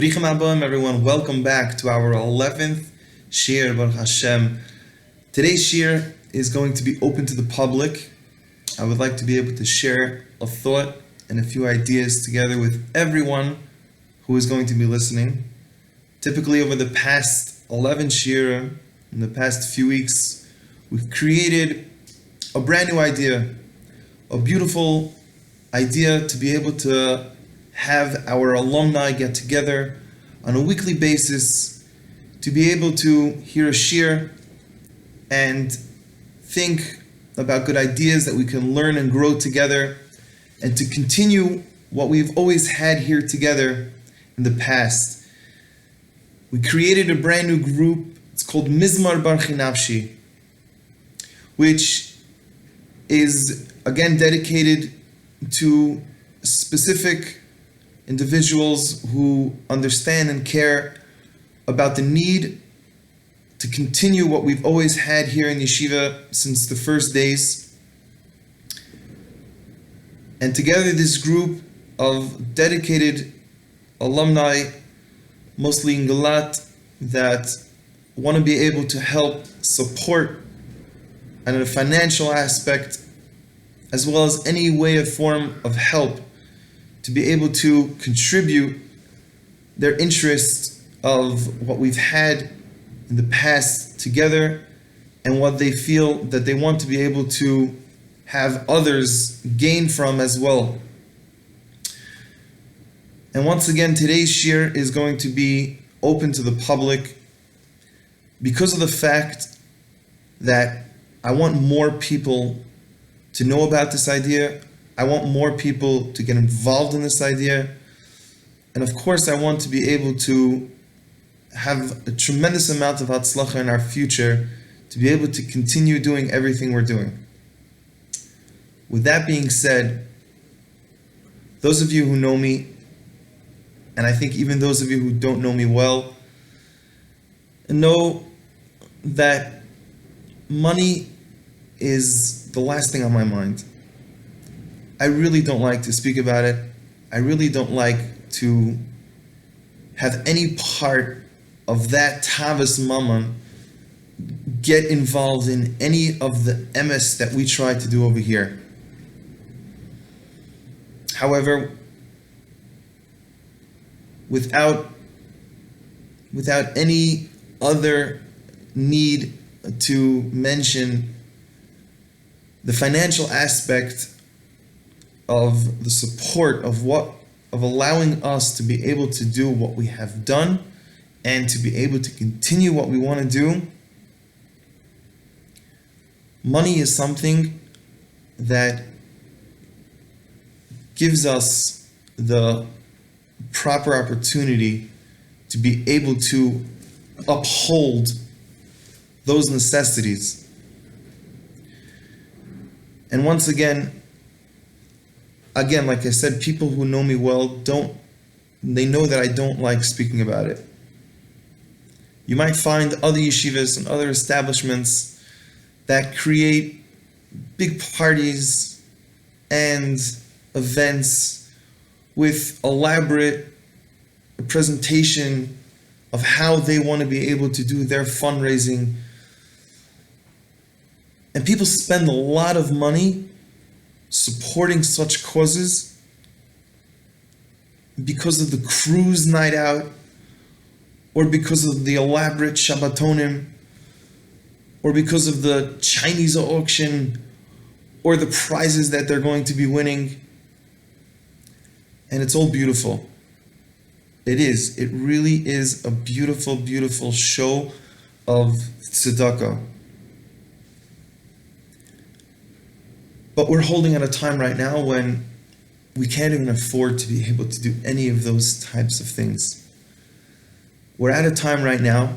Bricham Abam, everyone. Welcome back to our 11th Shiur, Baruch Hashem. Today's Shiur is going to be open to the public. I would like to be able to share a thought and a few ideas together with everyone who is going to be listening. Typically, over the past 11 Shiur, in the past few weeks, we've created a brand new idea, a beautiful idea to be able to have our alumni get together on a weekly basis to be able to hear a shiur and think about good ideas that we can learn and grow together, and to continue what we've always had here together in the past. We created a brand new group. It's called Borchi Nafshi, which is again dedicated to specific individuals who understand and care about the need to continue what we've always had here in Yeshiva since the first days. And together, this group of dedicated alumni, mostly in Galat, that want to be able to help support and in a financial aspect, as well as any way or form of help, to be able to contribute their interest of what we've had in the past together and what they feel that they want to be able to have others gain from as well. And once again, today's shiur is going to be open to the public because of the fact that I want more people to know about this idea. I want more people to get involved in this idea. And of course, I want to be able to have a tremendous amount of hatzlacha in our future to be able to continue doing everything we're doing. With that being said, those of you who know me, and I think even those of you who don't know me well, know that money is the last thing on my mind. I really don't like to speak about it. I really don't like to have any part of that Tavas Mammon get involved in any of the emes that we try to do over here. However, without any other need to mention the financial aspect of the support of allowing us to be able to do what we have done and to be able to continue what we want to do. Money is something that gives us the proper opportunity to be able to uphold those necessities. And once again, like I said, people who know me well they know that I don't like speaking about it. You might find other yeshivas and other establishments that create big parties and events with elaborate presentation of how they want to be able to do their fundraising. And people spend a lot of money supporting such causes because of the cruise night out, or because of the elaborate Shabbatonim, or because of the Chinese auction, or the prizes that they're going to be winning. And it's all beautiful. It is. It really is a beautiful, beautiful show of Tzedakah. But we're holding at a time right now when we can't even afford to be able to do any of those types of things. We're at a time right now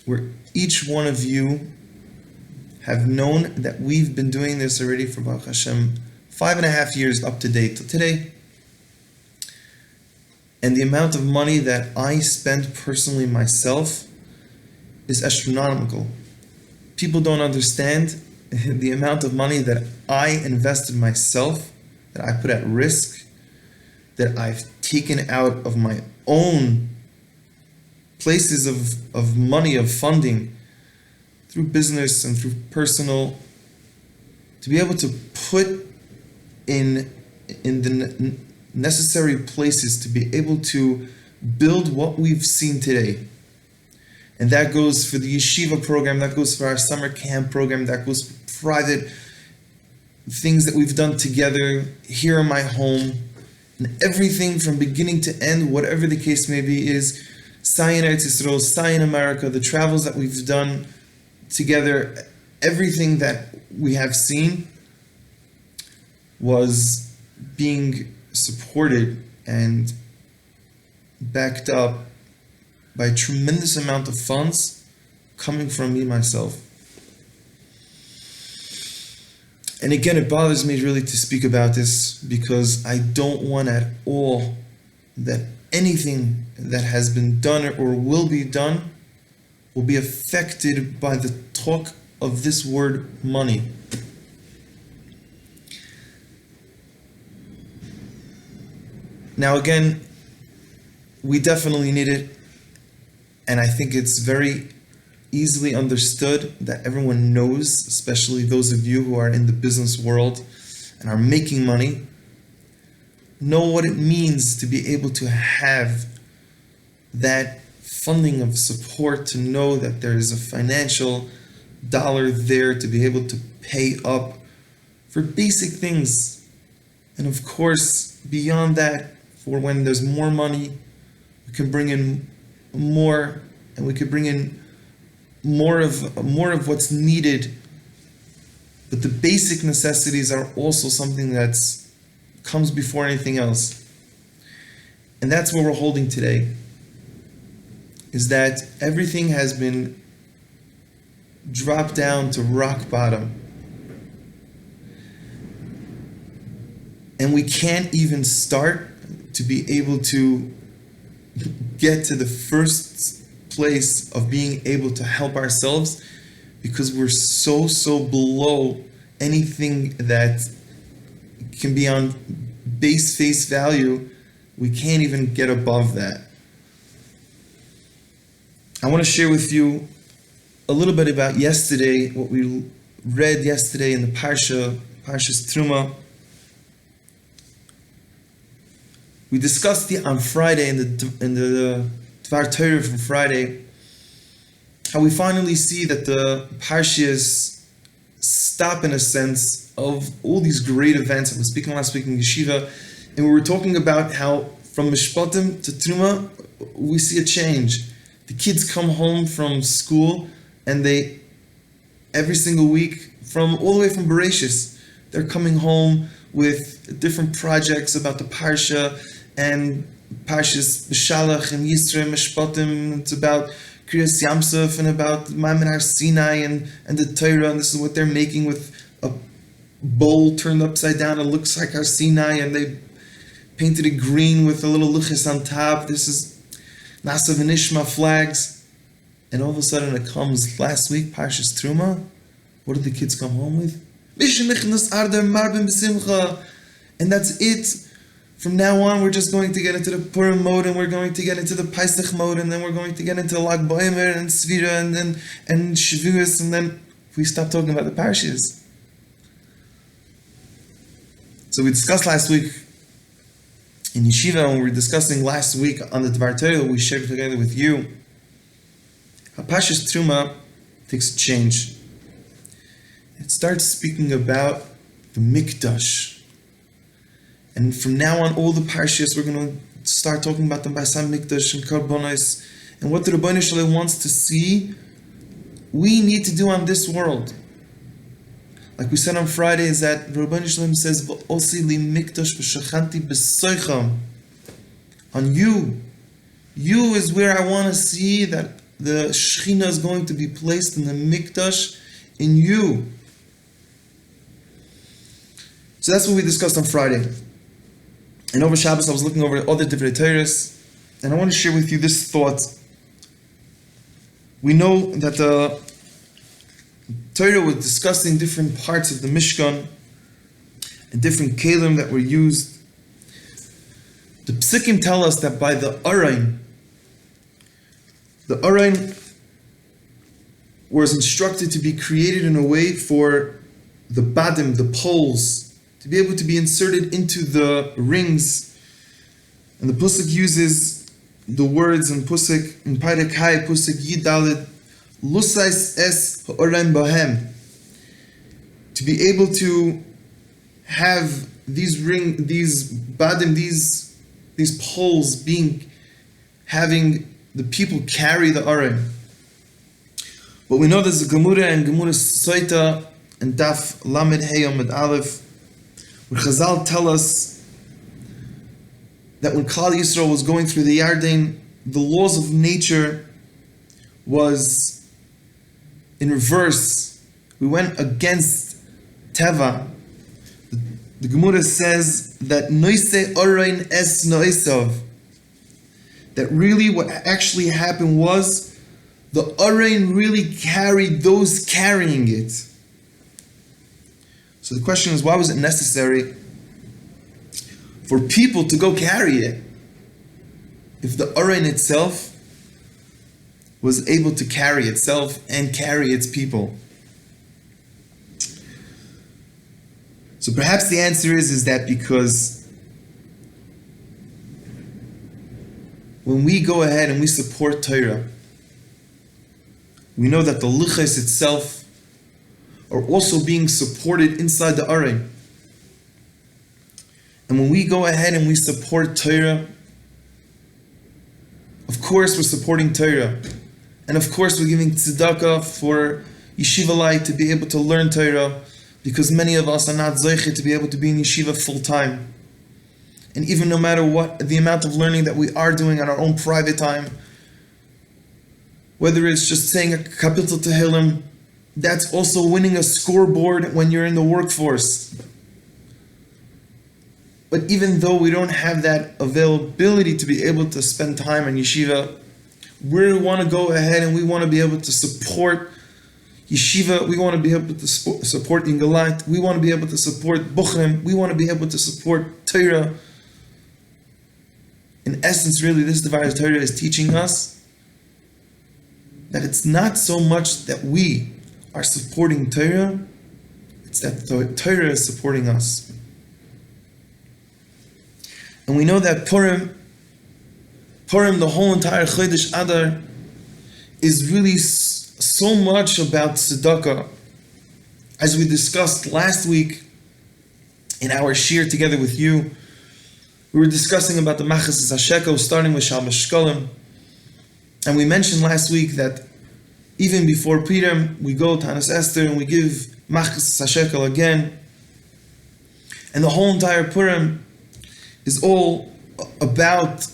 where each one of you have known that we've been doing this already for Baruch Hashem 5.5 years up to date till today. And the amount of money that I spent personally myself is astronomical. People don't understand the amount of money that I invested myself, that I put at risk, that I've taken out of my own places of money, of funding, through business and through personal, to be able to put in the necessary places to be able to build what we've seen today. And that goes for the yeshiva program, that goes for our summer camp program, that goes for private things that we've done together here in my home, and everything from beginning to end, whatever the case may be, is Sai in Eretz Yisrael, Sai in America, the travels that we've done together, everything that we have seen was being supported and backed up by a tremendous amount of funds coming from me myself. And again, it bothers me really to speak about this because I don't want at all that anything that has been done or will be done will be affected by the talk of this word money. Now again, we definitely need it, and I think it's very easily understood that everyone knows, especially those of you who are in the business world and are making money, know what it means to be able to have that funding of support, to know that there is a financial dollar there to be able to pay up for basic things. And of course, beyond that, for when there's more money, we can bring in more, and we could bring in more of what's needed. But the basic necessities are also something that comes before anything else. And that's what we're holding today, is that everything has been dropped down to rock bottom. And we can't even start to be able to get to the first place of being able to help ourselves, because we're so below anything that can be on base face value. We can't even get above that. I want to share with you a little bit about yesterday, what we read yesterday in the Parshas Truma. We discussed it on Friday in the Dvar Torah from Friday, how we finally see that the Parshas stop in a sense of all these great events. I was speaking last week in Yeshiva, and we were talking about how from Mishpatim to Truma, we see a change. The kids come home from school, and they, every single week, from all the way from Bereshis, they're coming home with different projects about the Parsha, and Parshas B'Shalach and Yisro Mishpatim. It's about Kriyas Yamsuf and about Maimon Har Sinai and the Torah, and this is what they're making with a bowl turned upside down. It looks like Har Sinai, and they painted it green with a little luchis on top. This is Nasav and Ishma flags. And all of a sudden it comes last week, Parshas Truma. What did the kids come home with? And that's it. From now on, we're just going to get into the Purim mode, and we're going to get into the Pesach mode, and then we're going to get into Lag B'Omer and Svira and Shavuos, and then we stop talking about the Parshas. So we discussed last week in Yeshiva, and we were discussing last week on the Dvar Torah that we shared together with you, how Parshas Truma takes a change. It starts speaking about the Mikdash. And from now on, all the parshas, we're going to start talking about the Beis HaMikdash and Karbonos, and what the Rabbi Shalom wants to see we need to do on this world. Like we said on Friday, is that Rabbi Shalom says, "V'osi li mikdash v'shachanti b'soicham." On you. You is where I want to see that the Shechina is going to be placed in the Mikdash, in you. So that's what we discussed on Friday. And over Shabbos, I was looking over other different Torahs, and I want to share with you this thought. We know that the Torah was discussing different parts of the Mishkan and different kelim that were used. The psukim tell us that by the Arain was instructed to be created in a way for the badim, the poles, to be able to be inserted into the rings. And the Pusik uses the words in Pusik, in Paidek Hai, Pusik Yidalid, Lusais es ha'orain bahem, to be able to have these badim, these poles having the people carry the Arain. But we know there's a Gemura and Gemura Soita and Daf Lamed Hey Amud Aleph, where Chazal tell us that when Klal Yisrael was going through the Yarden, the laws of nature was in reverse. We went against Teva. The Gemara says that Noise Orain es Noisav, that really what actually happened was the Arain really carried those carrying it. So the question is, why was it necessary for people to go carry it if the Arain itself was able to carry itself and carry its people? So perhaps the answer is that because when we go ahead and we support Torah, we know that the luchos itself are also being supported inside the Arain. And when we go ahead and we support Torah, of course we're supporting Torah. And of course we're giving tzedakah for yeshiva light to be able to learn Torah, because many of us are not zoche to be able to be in yeshiva full time. And even no matter what, the amount of learning that we are doing on our own private time, whether it's just saying a kapitel tehillim, that's also winning a scoreboard when you're in the workforce. But even though we don't have that availability to be able to spend time in yeshiva, we want to go ahead and we want to be able to support yeshiva, we want to be able to support Ingalat, we want to be able to support Buchrim, we want to be able to support Torah. In essence, really, this Devar Torah is teaching us that it's not so much that we are supporting Torah, it's that Torah is supporting us. And we know that Purim, the whole entire Chodesh Adar, is really so much about tzedakah. As we discussed last week in our shiur together with you, we were discussing about the Machas HaShekel, starting with Shal Meshkolim. And we mentioned last week that even before Purim, we go to Tanis Esther and we give Machas HaShekel again. And the whole entire Purim is all about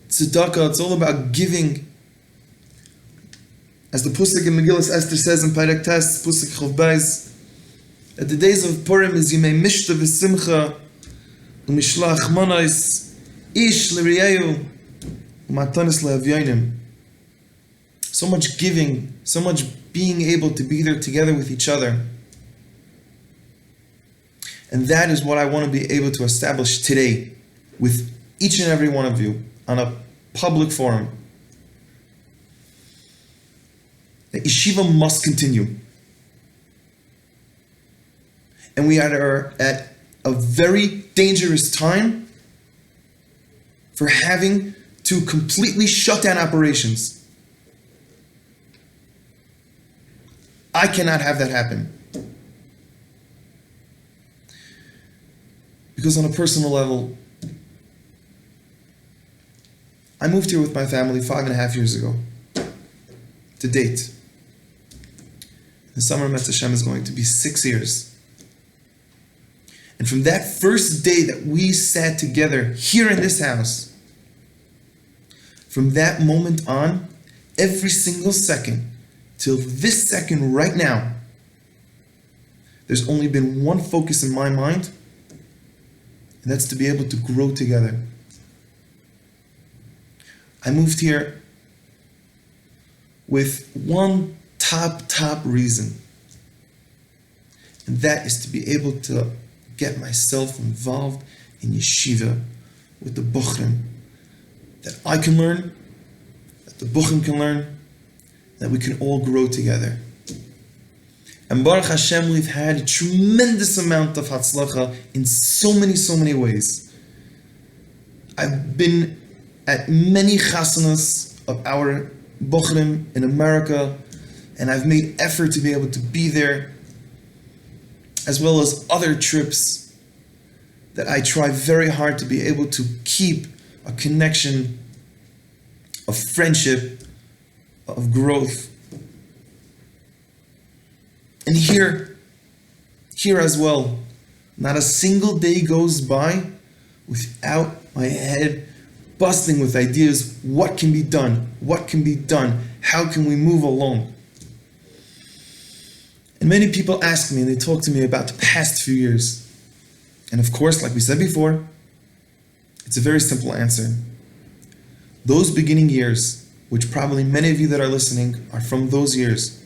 tzedakah, it's all about giving. As the Pusik in Megillas Esther says in Perek Tes, Pusik Chov Beis, that the days of Purim is Yimei Mishta v'Simcha u'Mishlach Monos Ish l'Riyehu u'Matanis le'Avyonim. So much giving, so much being able to be there together with each other. And that is what I want to be able to establish today with each and every one of you on a public forum. That yeshiva must continue. And we are at a very dangerous time for having to completely shut down operations. I cannot have that happen. Because on a personal level, I moved here with my family 5.5 years ago. To date. The summer Metz Hashem is going to be 6 years. And from that first day that we sat together here in this house, from that moment on, every single second, till this second right now, there's only been one focus in my mind, and that's to be able to grow together. I moved here with one top reason, and that is to be able to get myself involved in yeshiva with the Buchrim, that I can learn, that the Buchrim can learn, that we can all grow together. And Baruch Hashem, we've had a tremendous amount of Hatzlacha in so many ways. I've been at many chasanas of our Buchrim in America, and I've made effort to be able to be there, as well as other trips that I try very hard to be able to keep a connection of friendship, of growth. And here as well, not a single day goes by without my head busting with ideas. What can be done? What can be done? How can we move along? And many people ask me and they talk to me about the past few years. And of course, like we said before, it's a very simple answer. Those beginning years, which probably many of you that are listening are from those years,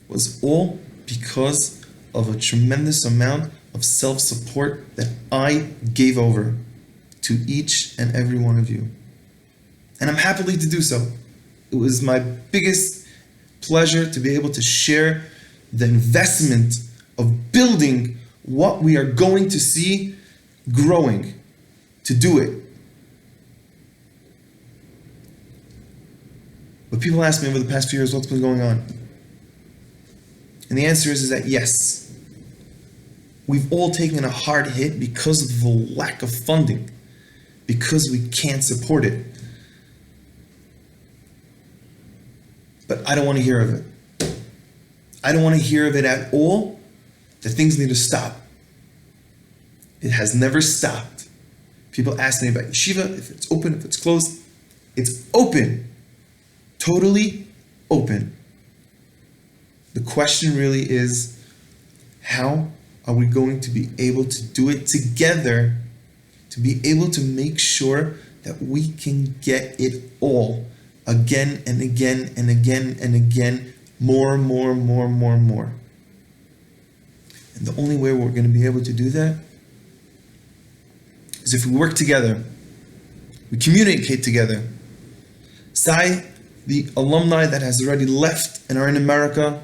was all because of a tremendous amount of self-support that I gave over to each and every one of you. And I'm happy to do so. It was my biggest pleasure to be able to share the investment of building what we are going to see growing, to do it. But people ask me over the past few years, what's been going on? And the answer is that yes, we've all taken a hard hit because of the lack of funding, because we can't support it. But I don't want to hear of it. I don't want to hear of it at all, that things need to stop. It has never stopped. People ask me about yeshiva, if it's open, if it's closed. It's open. Totally open. The question really is, how are we going to be able to do it together, to be able to make sure that we can get it all again and again and again and again, more. And the only way we're going to be able to do that is if we work together, we communicate together. Say the alumni that has already left and are in America,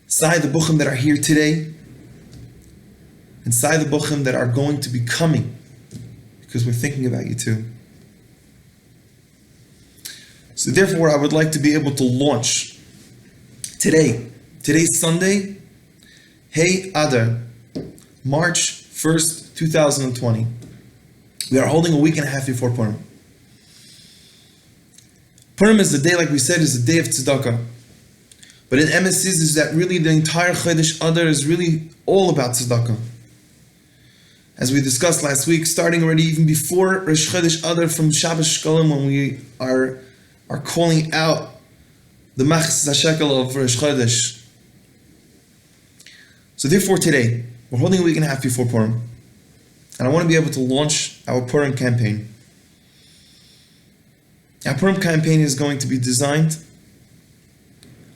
say the Buchim that are here today, and say the Buchim that are going to be coming, because we're thinking about you too. So therefore, I would like to be able to launch today's Sunday, Hey Adar, March 1st, 2020. We are holding a week and a half before Purim. Purim is the day, like we said, is the day of Tzedakah. But in emes is that really the entire Chodesh Adar is really all about Tzedakah. As we discussed last week, starting already even before Rosh Chodesh Adar from Shabbos Shkolim, when we are calling out the Machzis HaShekel of Rosh Chodesh. So therefore today, we're holding a week and a half before Purim. And I want to be able to launch our Purim campaign. Our Purim campaign is going to be designed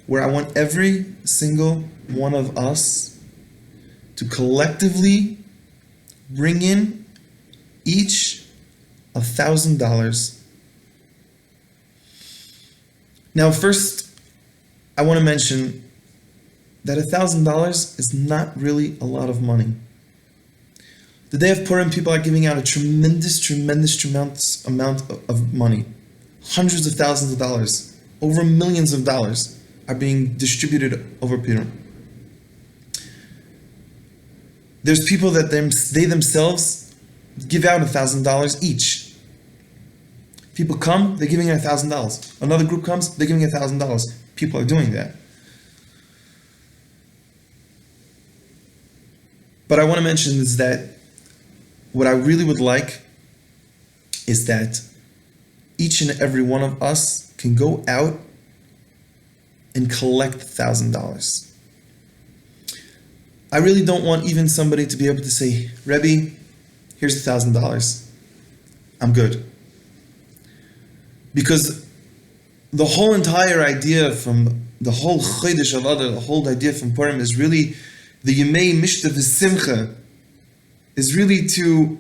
where I want every single one of us to collectively bring in each $1,000. Now, first, I want to mention that $1,000 is not really a lot of money. The day of Purim, people are giving out a tremendous amount of money. Hundreds of thousands of dollars, over millions of dollars are being distributed over Purim. There's people that they themselves give out $1,000 each. People come, they're giving $1,000. Another group comes, they're giving $1,000. People are doing that. But I want to mention is that what I really would like is that each and every one of us can go out and collect $1,000. I really don't want even somebody to be able to say, Rabbi, here's $1,000. I'm good. Because the whole entire idea from the whole Chodesh of Adar, the whole idea from Purim is really the Yemei Mishta V'Simcha, is really to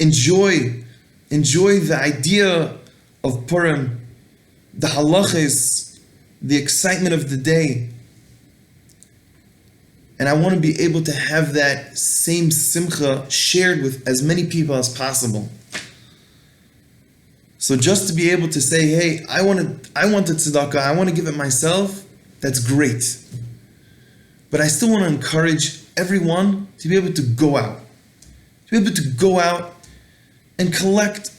enjoy the idea of Purim, the halachas, the excitement of the day. And I want to be able to have that same simcha shared with as many people as possible. So just to be able to say, hey, I want the tzedakah, I want to give it myself, that's great. But I still want to encourage everyone to be able to go out. To be able to go out and collect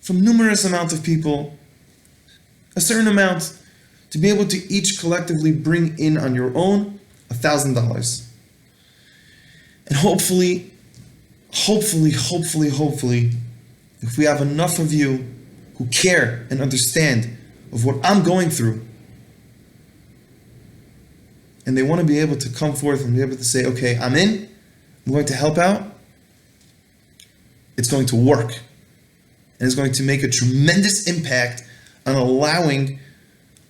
from numerous amounts of people a certain amount, to be able to each collectively bring in on your own $1,000. And hopefully, if we have enough of you who care and understand of what I'm going through, and they want to be able to come forth and be able to say, okay, I'm going to help out, it's going to work. And it's going to make a tremendous impact on allowing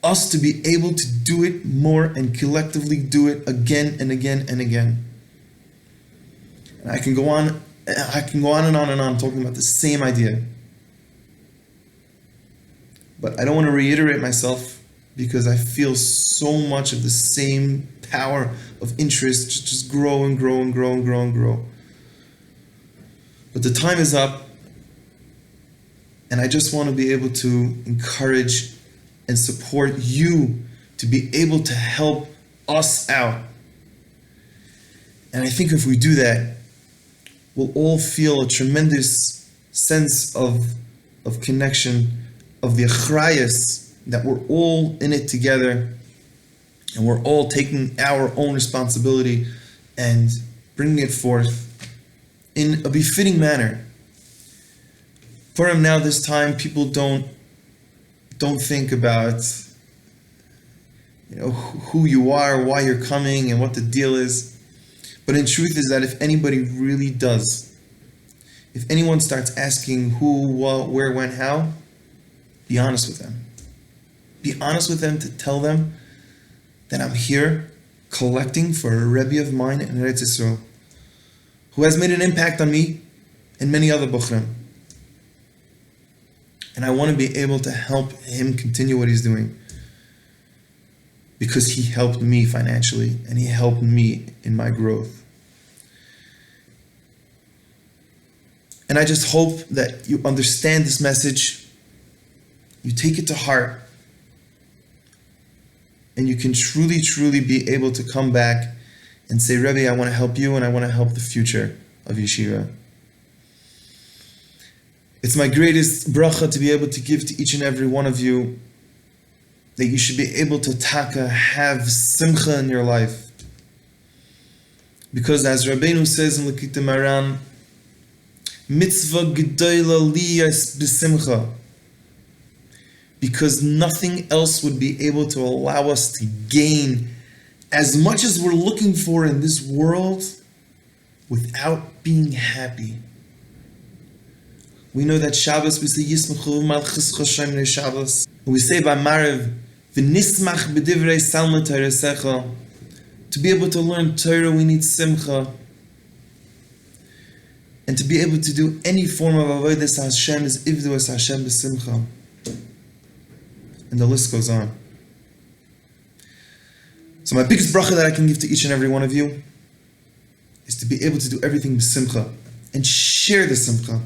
us to be able to do it more and collectively do it again and again and again. And I can go on and on talking about the same idea. But I don't want to reiterate myself because I feel so much of the same power of interest just grow and grow and grow and grow and grow. But the time is up, and I just want to be able to encourage and support you to be able to help us out. And I think if we do that, we'll all feel a tremendous sense of connection, of the achrayus, that we're all in it together, and we're all taking our own responsibility and bringing it forth in a befitting manner. Purim now, this time, people don't think about who you are, why you're coming, and what the deal is. But in truth is that if anybody really does, if anyone starts asking who, what, where, when, how, be honest with them. Be honest with them to tell them that I'm here collecting for a Rabbi of mine in Eretz Yisrael who has made an impact on me and many other Bochrim. And I want to be able to help him continue what he's doing because he helped me financially and he helped me in my growth. And I just hope that you understand this message, you take it to heart, and you can truly, truly be able to come back and say, Rabbi, I want to help you and I want to help the future of Yeshiva. It's my greatest bracha to be able to give to each and every one of you that you should be able to have simcha in your life. Because as Rabbeinu says in Lekitei Maran, mitzvah gedola liyas b'simcha. Because nothing else would be able to allow us to gain as much as we're looking for in this world without being happy. We know that Shabbos, we say Yismachu Malchus Choshem Shabbos. We say by Marev, V'nismach b'divrei salma Torah. To be able to learn Torah, we need simcha. And to be avodah to do any form of avodas Hashem is ivdu as Hashem b'simcha. And the list goes on. So my biggest bracha that I can give to each and every one of you is to be able to do everything b'simcha and share the simcha.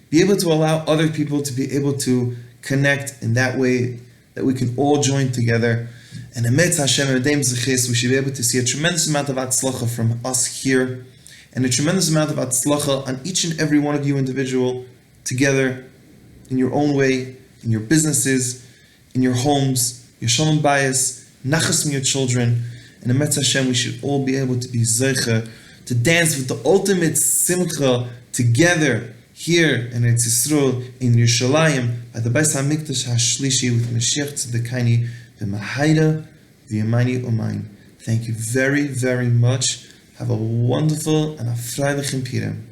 Be able to allow other people to be able to connect in that way that we can all join together. And emetz Hashem Edeim Zechis, we should be able to see a tremendous amount of atzlacha from us here, and a tremendous amount of atzlacha on each and every one of you individual together in your own way, in your businesses, in your homes, your shalom bayis, nachas from your children. And emetz Hashem, we should all be able to be zeicha, to dance with the ultimate simcha together here in Eretz Yisrael, in Yerushalayim, at the Beis HaMikdash HaShlishi with Mashiach Tzedakah v'Mahayda v'Yamani Umain. Thank you very, very much. Have a wonderful and a freilichen Purim.